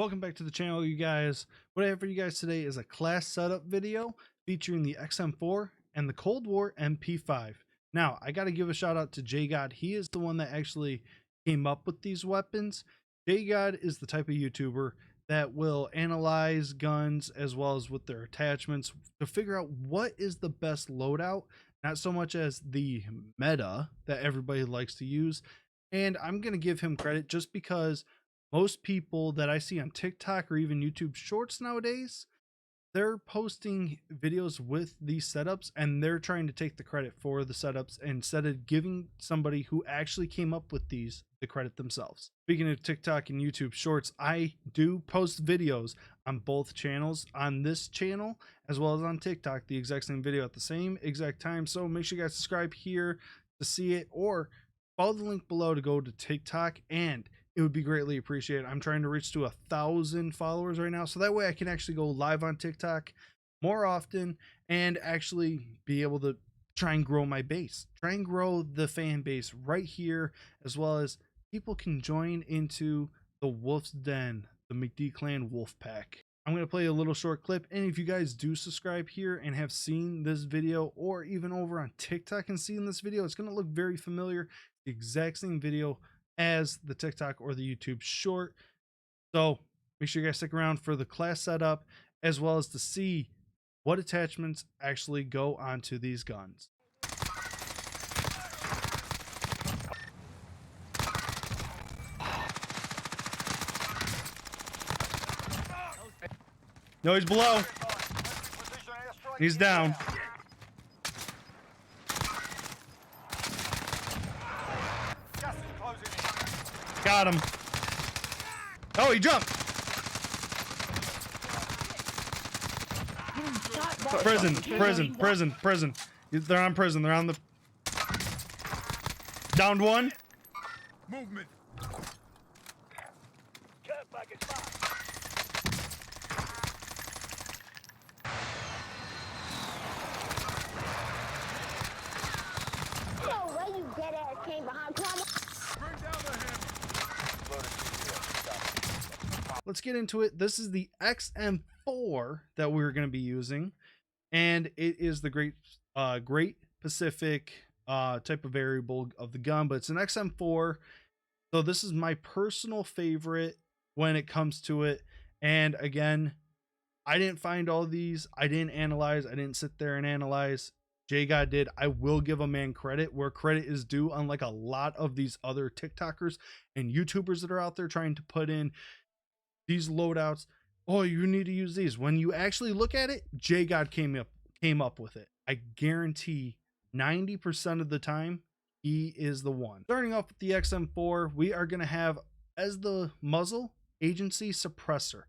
Welcome back to the channel, you guys. What I have for you guys today is a class setup video featuring the XM4 and the Cold War MP5. Now, I got to give a shout out to JGOD. He is the one that actually came up with these weapons. JGOD is the type of YouTuber that will analyze guns as well as with their attachments to figure out what is the best loadout, not so much as the meta that everybody likes to use. And I'm going to give him credit just because most people that I see on TikTok or even YouTube Shorts nowadays, they're posting videos with these setups and they're trying to take the credit for the setups instead of giving somebody who actually came up with these the credit themselves. Speaking of TikTok and YouTube Shorts, I do post videos on both channels, on this channel as well as on TikTok, the exact same video at the same exact time. So make sure you guys subscribe here to see it, or follow the link below to go to TikTok, and it would be greatly appreciated. I'm trying to reach to 1,000 followers right now, so that way I can actually go live on TikTok more often and actually be able to try and grow my base, try and grow the fan base right here, as well as people can join into the Wolf's Den, the McD Clan Wolf Pack. I'm going to play a little short clip, and if you guys do subscribe here and have seen this video, or even over on TikTok and seen this video, it's going to look very familiar. The exact same video as the TikTok or the YouTube short. So make sure you guys stick around for the class setup as well as to see what attachments actually go onto these guns. No, he's below. He's down. Got him. Oh, he jumped. Prison. They're on prison. They're on the... Downed one. Movement. No way you dead ass came behind Plumber. Let's get into it. This is the XM4 that we're going to be using, and it is the Great Pacific type of variable of the gun, but it's an XM4. So this is my personal favorite when it comes to it. And again, I didn't find all these. I didn't analyze. I didn't sit there and analyze. JGOD did. I will give a man credit where credit is due, unlike a lot of these other TikTokers and YouTubers that are out there trying to put in these loadouts. Oh, you need to use these. When you actually look at it, JGOD came up with it. I guarantee 90% of the time he is the one. Starting off with the XM4, we are going to have as the muzzle agency suppressor.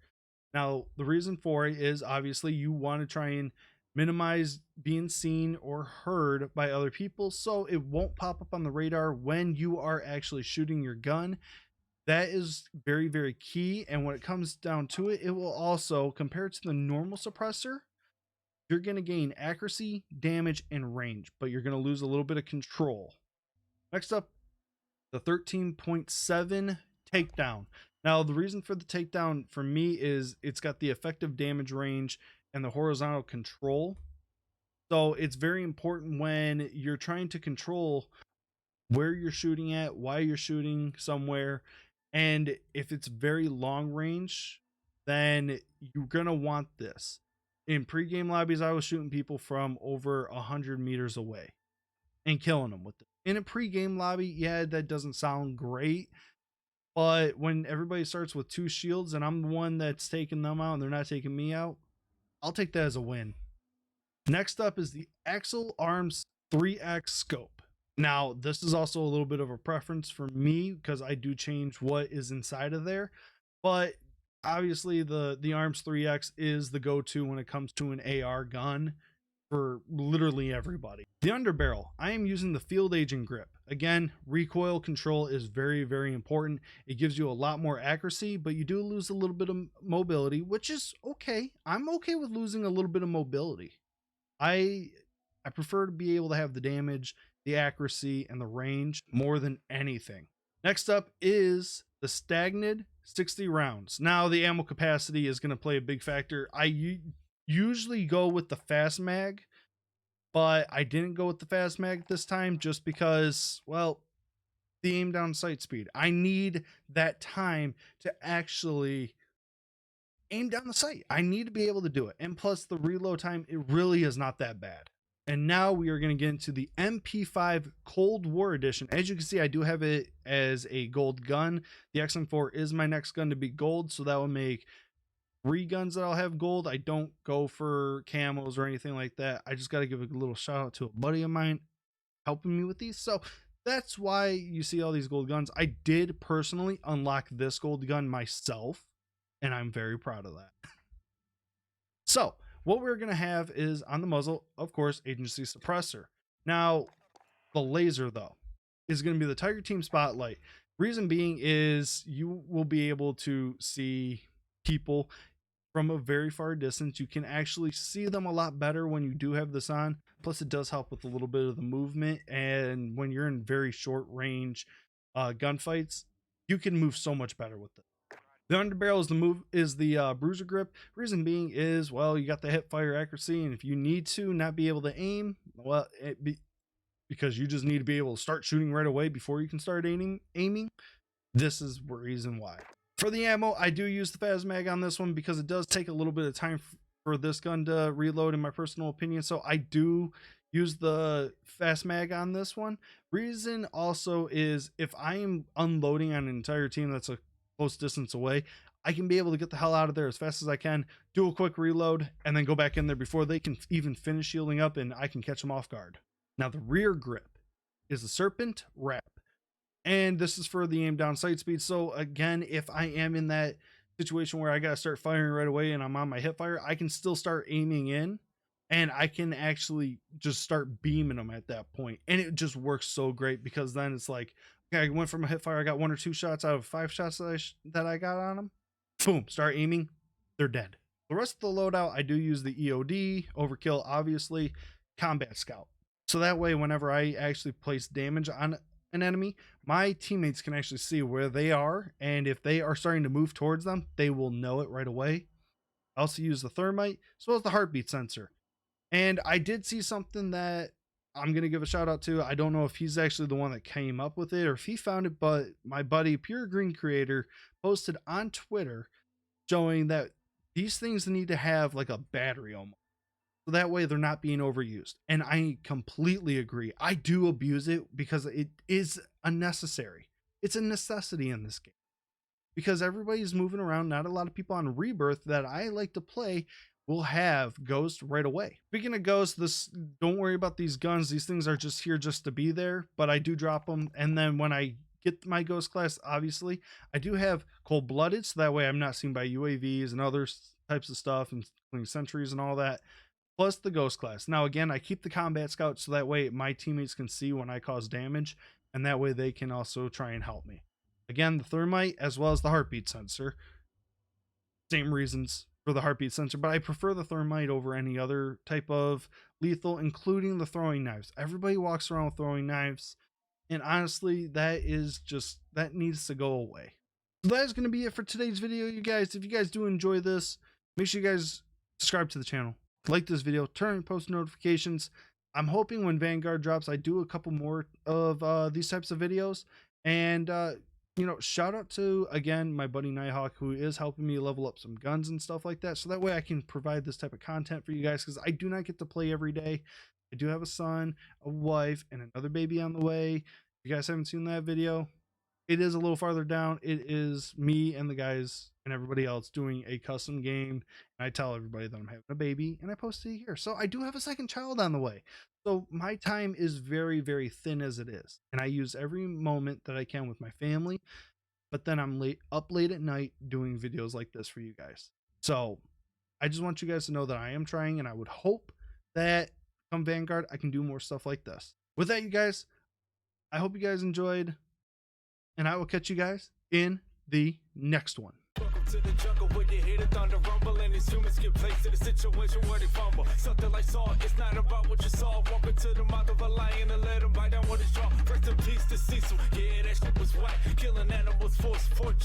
Now, the reason for it is obviously you want to try and minimize being seen or heard by other people, so it won't pop up on the radar when you are actually shooting your gun. That is very, very key. And when it comes down to it, it will also, compared to the normal suppressor, you're going to gain accuracy, damage, and range, but you're going to lose a little bit of control. Next up, the 13.7 takedown. Now, the reason for the takedown for me is it's got the effective damage range and the horizontal control. So it's very important when you're trying to control where you're shooting at, why you're shooting somewhere. And if it's very long range, then you're going to want this. In pregame lobbies, I was shooting people from over 100 meters away and killing them with it. In a pregame lobby, yeah, that doesn't sound great. But when everybody starts with 2 shields and I'm the one that's taking them out and they're not taking me out, I'll take that as a win. Next up is the Axle Arms 3X scope. Now, this is also a little bit of a preference for me because I do change what is inside of there. But obviously, the Arms 3X is the go-to when it comes to an AR gun for literally everybody. The underbarrel, I am using the Field Agent grip. Again, recoil control is very, very important. It gives you a lot more accuracy, but you do lose a little bit of mobility, which is okay. I'm okay with losing a little bit of mobility. I prefer to be able to have the damage, the accuracy, and the range more than anything. Next up is the Stagnant 60 rounds. Now the ammo capacity is going to play a big factor. I usually go with the fast mag, but I didn't go with the fast mag this time just because, well, the aim down sight speed. I need that time to actually aim down the sight. I need to be able to do it. And plus the reload time, it really is not that bad. And now we are going to get into the MP5 Cold War Edition. As you can see, I do have it as a gold gun. The XM4 is my next gun to be gold, so that will make 3 guns that I'll have gold. I don't go for camos or anything like that. I just got to give a little shout out to a buddy of mine helping me with these. So that's why you see all these gold guns. I did personally unlock this gold gun myself, and I'm very proud of that. So what we're going to have is on the muzzle, of course, agency suppressor. Now, the laser, though, is going to be the Tiger Team Spotlight. Reason being is you will be able to see people from a very far distance. You can actually see them a lot better when you do have this on. Plus, it does help with a little bit of the movement. And when you're in very short range gunfights, you can move so much better with it. The underbarrel is the bruiser grip. Reason being is, well, you got the hip fire accuracy, and if you need to not be able to aim, well, because you just need to be able to start shooting right away before you can start aiming, this is the reason why. For the ammo, I do use the fast mag on this one because it does take a little bit of time for this gun to reload, in my personal opinion. So I do use the fast mag on this one. Reason also is if I am unloading on an entire team that's a close distance away, I can be able to get the hell out of there as fast as I can, do a quick reload, and then go back in there before they can even finish shielding up, and I can catch them off guard. Now the rear grip is the Serpent Wrap, and this is for the aim down sight speed. So again, if I am in that situation where I gotta start firing right away and I'm on my hip fire, I can still start aiming in, and I can actually just start beaming them at that point. And it just works so great because then it's like, okay, I went from a hip fire, I got 1 or 2 shots out of 5 shots that I got on them. Boom, start aiming, they're dead. The rest of the loadout, I do use the EOD, Overkill, obviously, Combat Scout. So that way, whenever I actually place damage on an enemy, my teammates can actually see where they are, and if they are starting to move towards them, they will know it right away. I also use the thermite, as well as the heartbeat sensor. And I did see something that I'm going to give a shout out to. I don't know if he's actually the one that came up with it or if he found it, but my buddy Pure Green Creator posted on Twitter showing that these things need to have like a battery almost. So that way they're not being overused. And I completely agree. I do abuse it because it is unnecessary. It's a necessity in this game because everybody's moving around. Not a lot of people on Rebirth that I like to play will have Ghost right away. Speaking of Ghost, don't worry about these guns. These things are just here just to be there, but I do drop them. And then when I get my Ghost class, obviously, I do have Cold-Blooded, so that way I'm not seen by UAVs and other types of stuff, including sentries and all that, plus the Ghost class. Now, again, I keep the Combat Scout so that way my teammates can see when I cause damage, and that way they can also try and help me. Again, the thermite as well as the heartbeat sensor. Same reasons for the heartbeat sensor, but I prefer the thermite over any other type of lethal, including the throwing knives. Everybody walks around with throwing knives, and honestly, that needs to go away. So that is going to be it for today's video, you guys. If you guys do enjoy this, make sure you guys subscribe to the channel, like this video, turn on post notifications. I'm hoping when Vanguard drops, I do a couple more of these types of videos. And you know, shout out to, again, my buddy Nighthawk, who is helping me level up some guns and stuff like that, so that way I can provide this type of content for you guys, because I do not get to play every day. I do have a son, a wife, and another baby on the way. If you guys haven't seen that video, it is a little farther down. It is me and the guys and everybody else doing a custom game, and I tell everybody that I'm having a baby, and I post it here. So I do have a second child on the way. So my time is very, very thin as it is, and I use every moment that I can with my family, but then I'm up late at night doing videos like this for you guys. So I just want you guys to know that I am trying, and I would hope that come Vanguard, I can do more stuff like this. With that, you guys, I hope you guys enjoyed, and I will catch you guys in the next one. Welcome to the jungle where you hear the thunder rumble and these humans get placed in a situation where they fumble. Something like Saw, it's not about what you saw. Walking to the mouth of a lion and let him bite down what his jaw. Rest in peace to Cecil, yeah, that shit was whack. Killing animals, force,